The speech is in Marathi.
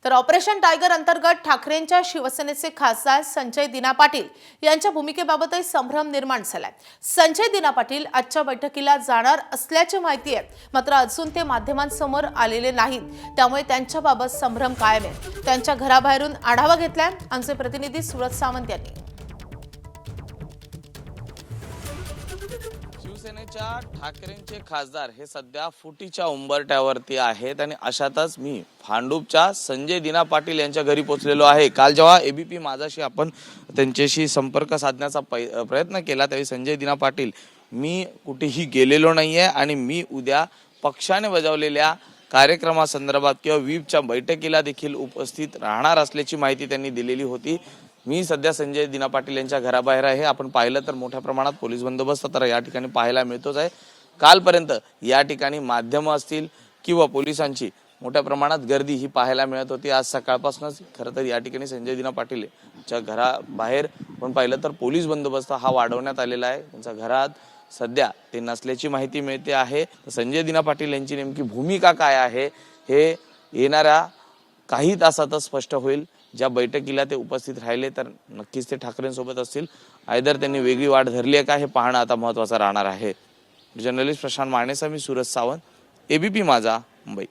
तर ऑपरेशन टायगर अंतर्गत ठाकरेंच्या शिवसेनेचे खासदार संजय दिना पाटील यांच्या भूमिकेबाबतही संभ्रम निर्माण झालाय। संजय दिना पाटील आजच्या बैठकीला जाणार असल्याची माहिती आहे, मात्र अजून ते माध्यमांसमोर आलेले नाहीत, त्यामुळे त्यांच्याबाबत संभ्रम कायम आहे। त्यांच्या घराबाहेरून आढावा घेतलाय आमचे प्रतिनिधी सुरज सावंत यांनी। शिवसेनेच्या ठाकरेंचे खासदार हे सध्या फुटीच्या उंबरठ्यावरती आहेत आणि अशातच मी भांडूपच्या संजय दिना पाटील यांच्या घरी पोहोचलेलो आहे। काल जेव्हा एबीपी माझाशी आपण त्यांच्याशी संपर्क साधण्याचा प्रयत्न केला त्यावेळी संजय दिना पाटील मी कुठेही गेलेलो नाहीये आणि मी उद्या पक्षाने बजावलेल्या कार्यक्रमासंदर्भात किंवा व्हीपच्या बैठकीला देखील उपस्थित राहणार असल्याची माहिती त्यांनी दिलेली होती। मी सध्या संजय दिना पाटील यांच्या घराबाहेर आहे। आपण पाहिलं तर मोठ्या प्रमाणात पोलीस बंदोबस्त तर या ठिकाणी पाहायला मिळतोच आहे। कालपर्यंत या ठिकाणी माध्यम असतील किंवा पोलिसांची मोठ्या प्रमाणात गर्दी ही पाहायला मिळत होती। आज सकाळपासूनच खरं तर या ठिकाणी संजय दिना पाटील यांच्या घराबाहेर आपण पाहिलं तर पोलीस बंदोबस्त हा वाढवण्यात आलेला आहे। त्यांच्या घरात सध्या ते नसल्याची माहिती मिळते आहे। संजय दिना पाटील यांची नेमकी भूमिका काय आहे हे येणाऱ्या काही तासातच स्पष्ट होईल। ज्या बैठकीला ते उपस्थित राहिले तर नक्कीच ते ठाकरेंसोबत असतील, आयदर त्यांनी वेगळी वाट धरली आहे का हे पाहणं आता महत्त्वाचं राहणार आहे। जर्नलिस्ट प्रशांत मानेसह मी सुरज सावंत, एबीपी माझा, मुंबई।